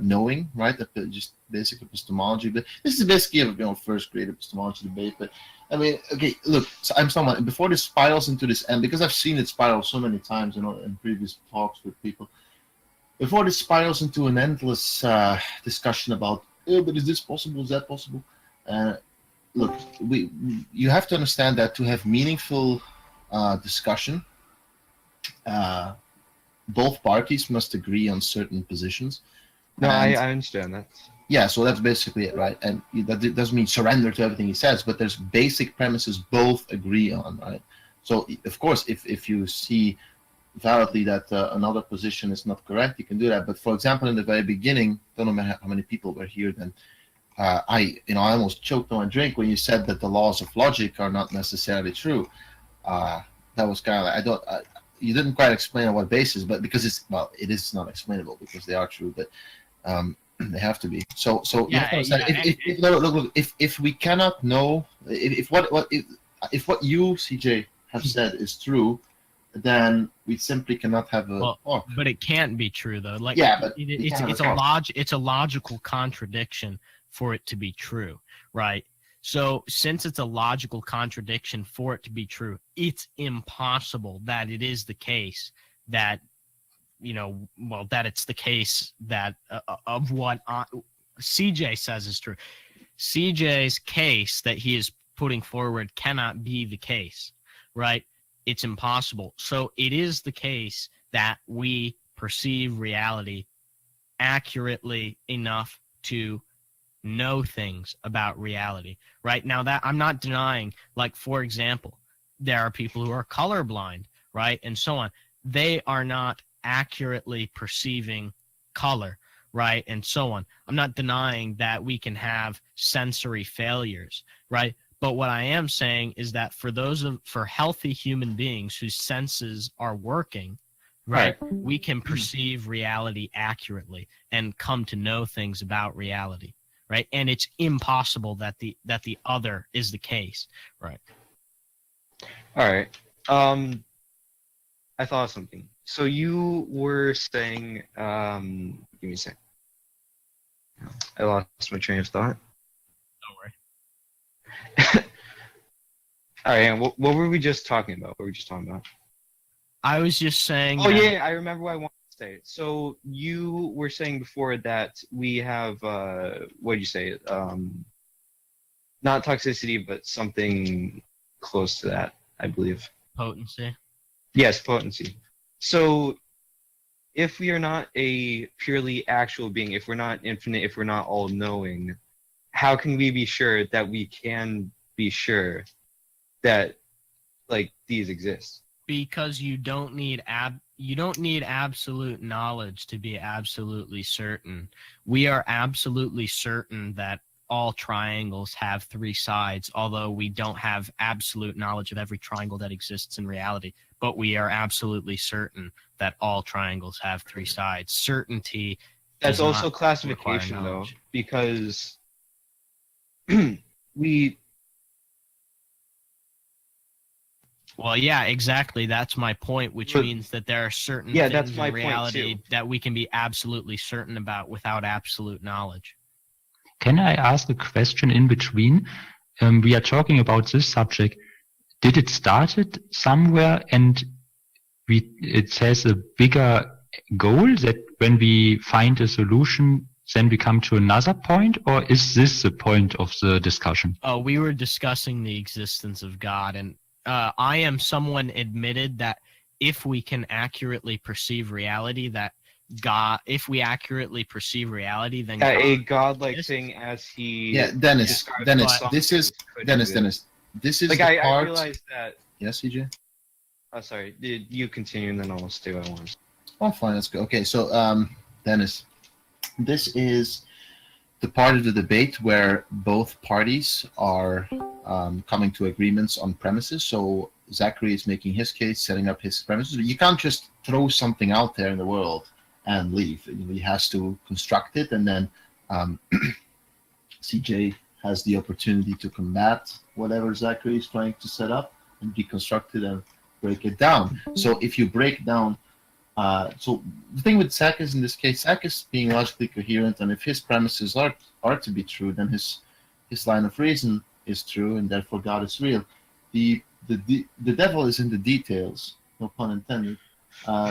knowing, right? Just basic epistemology. But this is basically a first grade epistemology debate. But I mean, okay, look, so I'm someone before this spirals into this end, because I've seen it spiral so many times, in previous talks with people. Before this spirals into an endless discussion about, but is this possible? Is that possible? Look, you have to understand that to have meaningful discussion, both parties must agree on certain positions. No, I understand that. Yeah, so that's basically it, right? And that doesn't mean surrender to everything he says, but there's basic premises both agree on, right? So, of course, if you see validly that another position is not correct, you can do that. But for example, in the very beginning, don't know how many people were here then. I almost choked on my drink when you said that the laws of logic are not necessarily true. That was kind of like, you didn't quite explain on what basis, but because it is not explainable because they are true, but they have to be. So you have to understand, if we cannot know, if what you, CJ, have said is true, then we simply cannot have a. But it can't be true though. Like, yeah, but it's a logical contradiction for it to be true, right? So since it's a logical contradiction for it to be true, it's impossible that it is the case that, that it's the case that of what CJ says is true. CJ's case that he is putting forward cannot be the case, right? It's impossible. So it is the case that we perceive reality accurately enough to know things about reality, right? Now that I'm not denying, like, for example, there are people who are colorblind, right? And so on. They are not accurately perceiving color, right? And so on. I'm not denying that we can have sensory failures, right? But what I am saying is that for healthy human beings whose senses are working, right, we can perceive reality accurately and come to know things about reality, right? And it's impossible that the other is the case, right? All right. I thought of something. So you were saying, give me a sec. I lost my train of thought. Don't worry. All right, and what were we just talking about? What were we just talking about? I was just saying. Oh, yeah, I remember what I wanted to say. So you were saying before that we have, what did you say? Not toxicity, but something close to that, I believe. Potency. Yes, potency. So if we are not a purely actual being, if we're not infinite, if we're not all-knowing, how can we be sure that we can be sure that, like, these exist? Because you don't need You don't need absolute knowledge to be absolutely certain. We are absolutely certain that all triangles have 3 sides, although we don't have absolute knowledge of every triangle that exists in reality. But we are absolutely certain that all triangles have 3 sides. Certainty. That's does also not classification, require though, knowledge. because we. Well, yeah, exactly. That's my point, which means that there are certain Yeah, things that's my in point, reality too. that we can be absolutely certain about without absolute knowledge. Can I ask a question in between? We are talking about this subject. Did it started somewhere and it has a bigger goal that when we find a solution, then we come to another point, or is this the point of the discussion? Oh, we were discussing the existence of God, and I am someone admitted that if we can accurately perceive reality, then God A godlike exists. thing as he. Yeah, Dennis. describes Dennis, some this is things could Dennis. do it. Dennis, this is Like the I part. realized that. Yes, CJ. Oh, sorry. You continue, and then I'll say what I want. Oh, fine. Let's go. Okay, so Dennis, this is the part of the debate where both parties are coming to agreements on premises. So Zachary is making his case, setting up his premises. You can't just throw something out there in the world and leave. He has to construct it, and then CJ has the opportunity to combat whatever Zachary is trying to set up and deconstruct it and break it down. So if you break down, so the thing with Zach is in this case, Zach is being logically coherent, and if his premises are to be true, then his line of reason is true, and therefore God is real. The devil is in the details, no pun intended.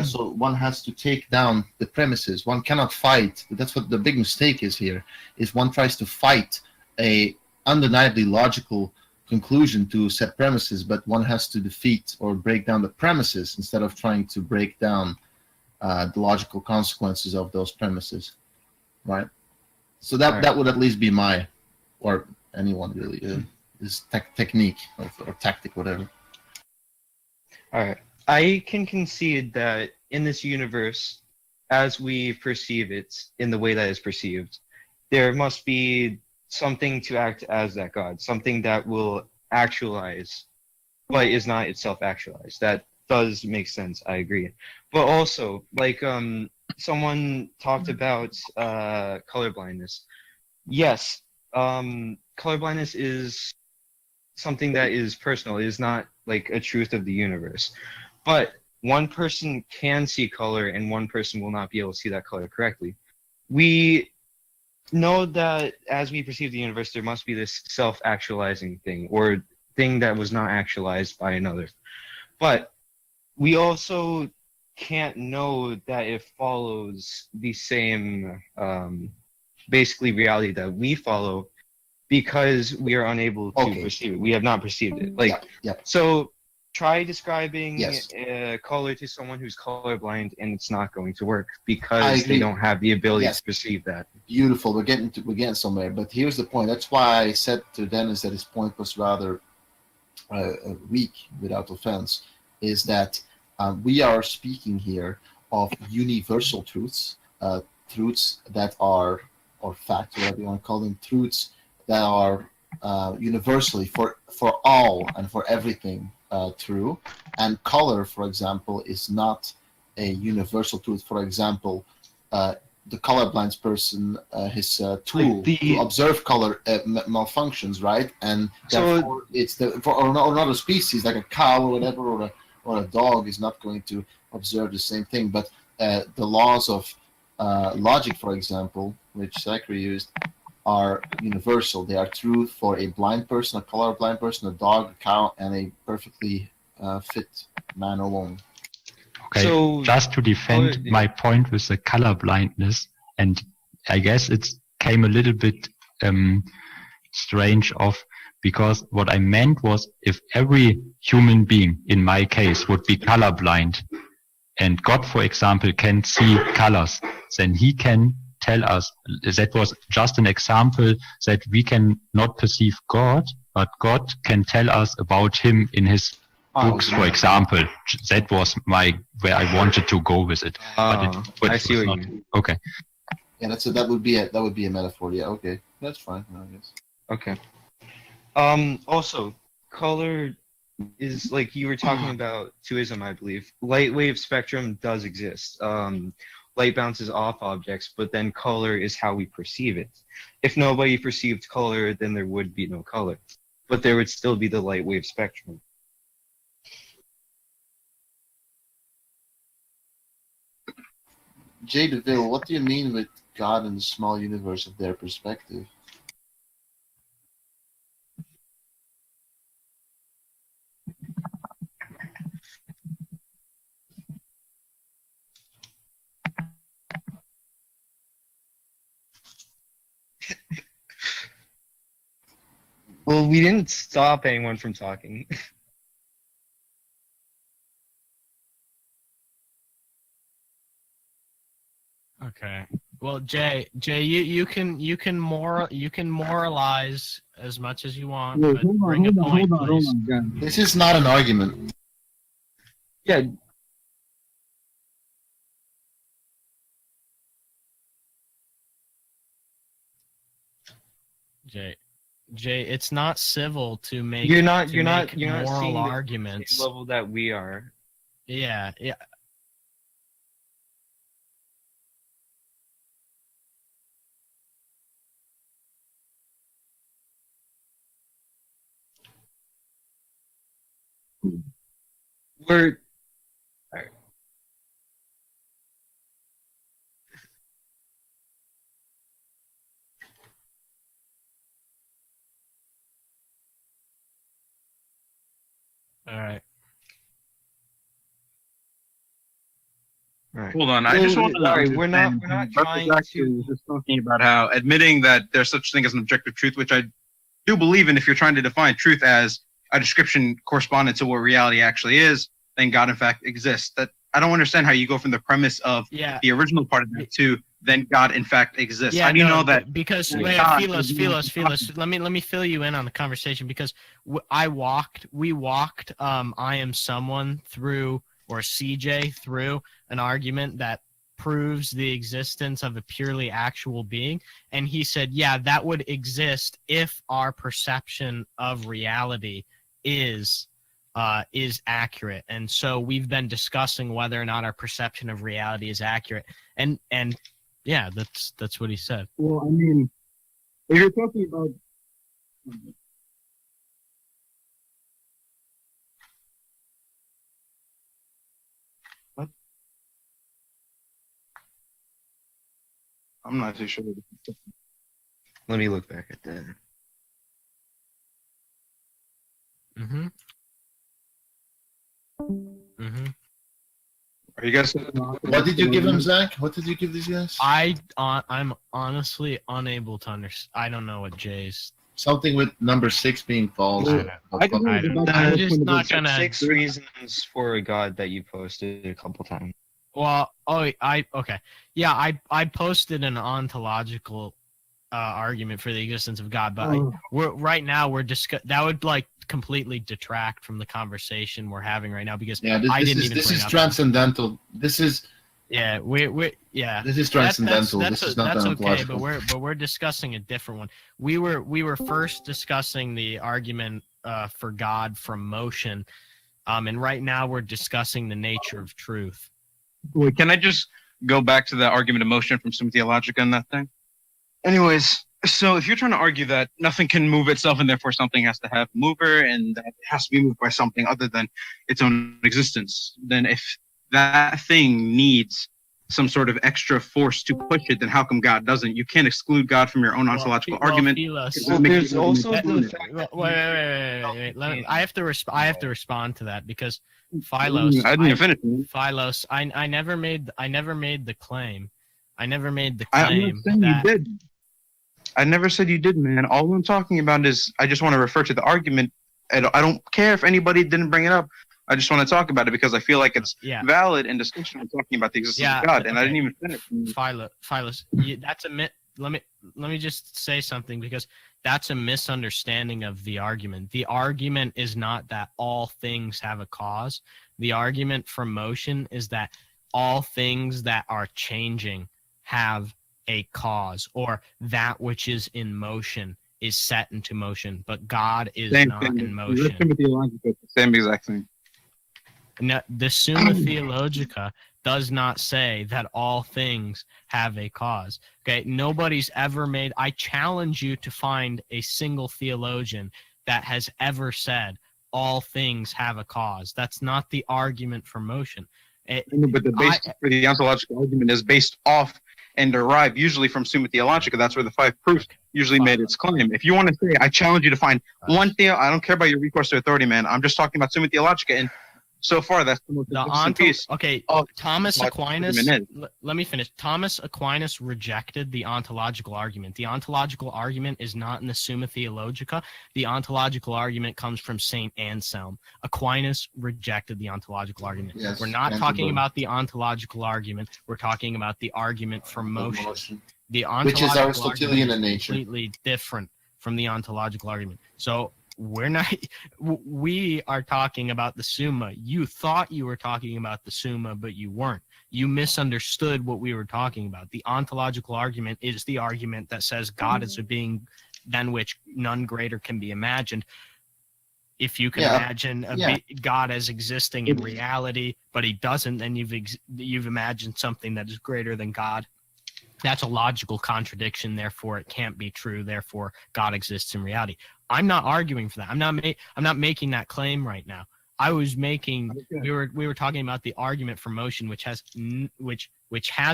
So one has to take down the premises. One cannot fight. That's what the big mistake is here. Is one tries to fight a undeniably logical conclusion to set premises, but one has to defeat or break down the premises instead of trying to break down the logical consequences of those premises, right? So that would at least be my, or anyone really, is technique or tactic, whatever. All right. I can concede that in this universe, as we perceive it, in the way that is perceived, there must be something to act as that God, something that will actualize, but is not itself actualized. That does make sense. I agree. But also, like someone talked about colorblindness. Yes, colorblindness is something that is personal. It is not like a truth of the universe. But one person can see color and one person will not be able to see that color correctly. We know that as we perceive the universe, there must be this self-actualizing thing or thing that was not actualized by another. But we also can't know that it follows the same basically reality that we follow because we are unable to perceive it. We have not perceived it. So try describing color to someone who's colorblind, and it's not going to work because they don't have the ability to perceive that. Beautiful. We're getting somewhere. But here's the point. That's why I said to Dennis that his point was rather weak, without offense, is that we are speaking here of universal truths, truths that are, or facts, whatever you want to call them, truths that are universally for all and for everything true. And color, for example, is not a universal truth. For example, the colorblind person, his tool to observe color malfunctions, right? And therefore, it's for another species like a cow or whatever, or a dog is not going to observe the same thing. But the laws of logic, for example, which Zachary used, are universal. They are true for a blind person, a colorblind person, a dog, a cow, and a perfectly fit man or woman. Okay, so, just to defend my point with the color blindness, and I guess it came a little bit strange off, because what I meant was if every human being, in my case, would be colorblind, and God, for example, can see colors, then he can tell us. That was just an example that we can not perceive God, but God can tell us about him in his books, for example. That was where I wanted to go with it. But I see what not, you mean. okay. Yeah, that would be a metaphor. Yeah, okay, that's fine. I guess. Okay. Also, color is like you were talking about Tuism, I believe. Light wave spectrum does exist. Light bounces off objects, but then color is how we perceive it. If nobody perceived color, then there would be no color, but there would still be the light wave spectrum. Jay DeVille, what do you mean with God in the small universe of their perspective? Well, we didn't stop anyone from talking. Okay. Well, Jay, you can moralize as much as you want, Wait, but hold on, bring a point, please. guys. This is not an argument. Yeah. Jay, it's not civil to make You're not moral seeing the arguments. level that we are. Yeah. We're All right. right. Hold on, I just want to. Sorry, we're not trying Zachary was just talking about how admitting that there's such thing as an objective truth, which I do believe in. If you're trying to define truth as a description correspondent to what reality actually is, then God in fact exists. That I don't understand how you go from the premise of the original part of that to then God in fact exists. Yeah, how do you know that? Because Philos, let me fill you in on the conversation because we walked I Am Someone through, or CJ through, an argument that proves the existence of a purely actual being, and he said, yeah, that would exist if our perception of reality is accurate. And so we've been discussing whether or not our perception of reality is accurate, and yeah, that's what he said. Well, I mean, if you're talking about What? I'm not too sure. Let me look back at that. Mm-hmm. Are you guys? What did you give him, Zach? What did you give these guys? I'm honestly unable to understand. I don't know what Jay's. Something with number 6 being false. I'm just not gonna. 6 reasons for a God that you posted a couple times. Well, okay, yeah, I posted an ontological argument for the existence of God, but we're that would like completely detract from the conversation we're having right now because this is transcendental. This is This is transcendental. This is not ontological. Okay, but we're discussing a different one. We were first discussing the argument for God from motion, and right now we're discussing the nature of truth. Wait, can I just go back to the argument of motion from Summa Theologica and that thing? Anyways, so if you're trying to argue that nothing can move itself and therefore something has to have a mover and that it has to be moved by something other than its own existence, then if that thing needs some sort of extra force to push it, then how come God doesn't? You can't exclude God from your own ontological argument. There's also the fact wait. I have to respond to that because Philos. I didn't finish. Philos. I never made the claim. I never made the I'm claim not saying that you did. I never said you did, man. All I'm talking about is I just want to refer to the argument. I don't care if anybody didn't bring it up. I just want to talk about it because I feel like it's valid in discussion. I'm talking about the existence of God, and I didn't even finish. Philos, let me just say something, because that's a misunderstanding of the argument. The argument is not that all things have a cause. The argument for motion is that all things that are changing have a cause, or that which is in motion is set into motion, but God is not in motion. Summa Theologica, it's the same exact thing. No, the Summa Theologica does not say that all things have a cause. Okay, nobody's ever made. I challenge you to find a single theologian that has ever said all things have a cause. That's not the argument for motion. But the basis for the ontological argument is based off and derived usually from Summa Theologica. That's where the 5 proofs usually made its claim. If you want to say, I challenge you to find one theo, I don't care about your recourse to authority, man. I'm just talking about Summa Theologica, and so far that's the most consistent piece. Okay, Thomas Aquinas. Let me finish. Thomas Aquinas rejected the ontological argument. The ontological argument is not in the Summa Theologica. The ontological argument comes from Saint Anselm. Aquinas rejected the ontological argument. Yes, we're not talking about the ontological argument. We're talking about the argument for motion. The ontological which is Aristotelian in nature. Completely different from the ontological argument. So we are talking about the Summa. You thought you were talking about the Summa, but you weren't. You misunderstood what we were talking about. The ontological argument is the argument that says God is a being than which none greater can be imagined. If you can imagine God as existing in reality, but he doesn't, then you've imagined something that is greater than God. That's a logical contradiction. Therefore, it can't be true. Therefore, God exists in reality. I'm not arguing for that. I'm not making that claim right now. I was making. We were talking about the argument for motion, which has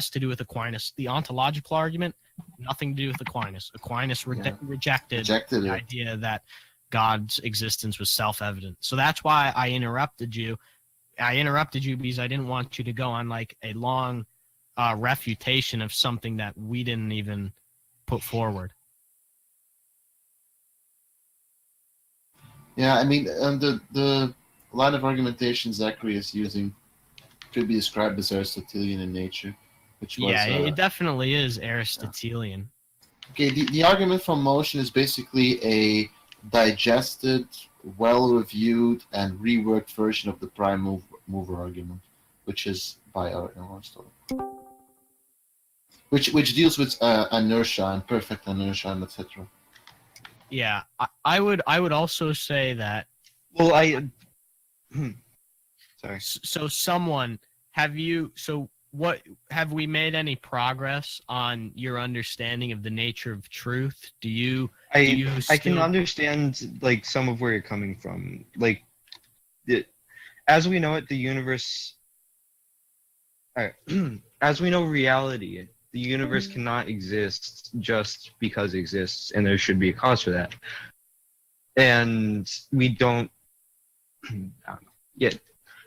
to do with Aquinas. The ontological argument, nothing to do with Aquinas. Aquinas rejected the idea that God's existence was self-evident. So that's why I interrupted you. I interrupted you because I didn't want you to go on like a long refutation of something that we didn't even put forward. Yeah, I mean, the line of argumentation Zachary is using could be described as Aristotelian in nature, which was it definitely is Aristotelian. Okay, the argument from motion is basically a digested, well-reviewed, and reworked version of the prime mover argument, which is by Aristotle. Which deals with inertia and perfect inertia and etc. Yeah, I would also say that. Well, sorry. So have we made any progress on your understanding of the nature of truth? I can understand like some of where you're coming from. Like, as we know it, the universe. As we know reality, the universe cannot exist just because it exists, and there should be a cause for that. And we don't. I don't know. Yeah,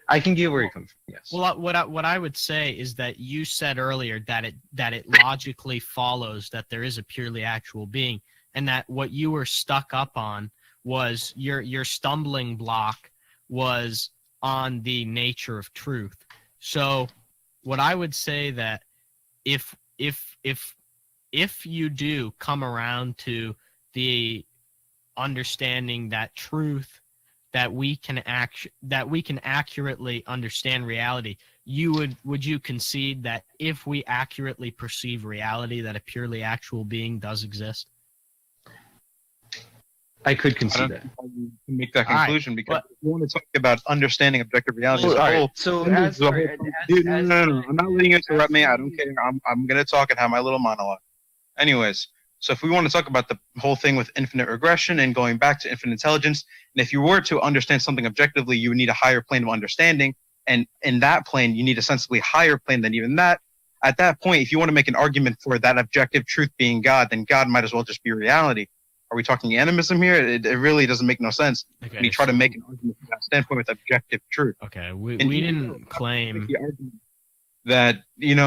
I can get where you come from. Yes. Well, what I would say is that you said earlier that it logically follows that there is a purely actual being, and that what you were stuck up on was your stumbling block was on the nature of truth. So, what I would say that if you do come around to the understanding that truth, that we can accurately understand reality, would you concede that if we accurately perceive reality, that a purely actual being does exist? I could concede that. You can make that conclusion because if you want to talk about understanding objective reality as a whole. So no, I'm not letting you interrupt me. I don't care. I'm going to talk and have my little monologue. Anyways, so if we want to talk about the whole thing with infinite regression and going back to infinite intelligence, and if you were to understand something objectively, you would need a higher plane of understanding. And in that plane, you need a sensibly higher plane than even that. At that point, if you want to make an argument for that objective truth being God, then God might as well just be reality. Are we talking animism here? It really doesn't make no sense. Okay, when you try to make an argument from that standpoint with objective truth. Okay, we didn't claim that,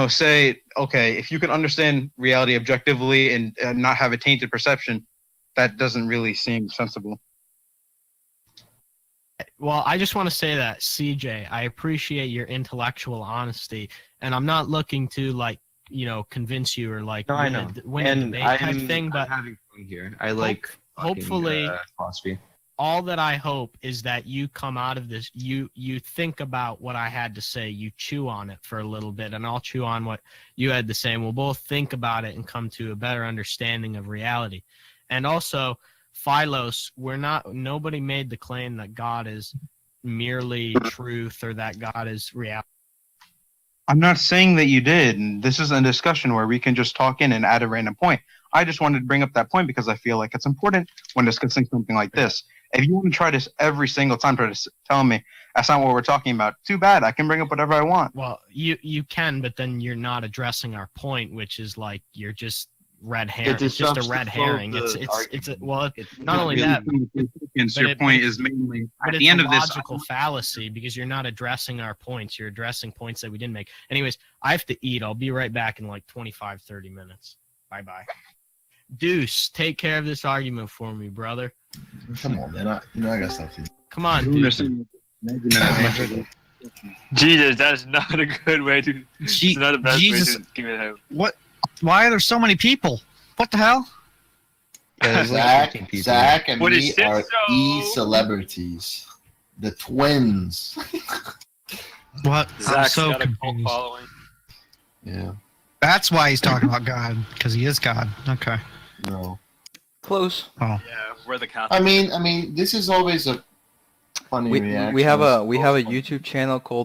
say, okay, if you can understand reality objectively and not have a tainted perception, that doesn't really seem sensible. Well, I just want to say that, CJ, I appreciate your intellectual honesty, and I'm not looking to convince you or like No, I know. win a debate type thing. But I'm having fun here. I like hopefully philosophy. All that I hope is that you come out of this, you think about what I had to say, you chew on it for a little bit, and I'll chew on what you had to say, and we'll both think about it and come to a better understanding of reality. And also, Philos, nobody made the claim that God is merely truth or that God is reality. I'm not saying that you did. And this is a discussion where we can just talk in and add a random point. I just wanted to bring up that point because I feel like it's important when discussing something like this. If you want to try this every single time, try to tell me that's not what we're talking about, too bad. I can bring up whatever I want. Well, you can, but then you're not addressing our point, which is like you're just red herring. It's just a red herring. It's not only that. So your point is mainly at the end of this logical fallacy because you're not addressing our points. You're addressing points that we didn't make. Anyways, I have to eat. I'll be right back in like 25, 30 minutes. Bye-bye. Deuce, take care of this argument for me, brother. Come on, man. I got stuff to do. Come on, Deuce. Jesus, that's not a good way to. It's not the best way to give it out. What? Why are there so many people? What the hell? Zach and me are celebrities. The twins. What? I'm so got a cult confused. following. Yeah. That's why he's talking about God, because he is God. Okay. No. Close. Oh. Yeah, we're the Catholic. I mean, this is always a funny reaction. We have a YouTube channel called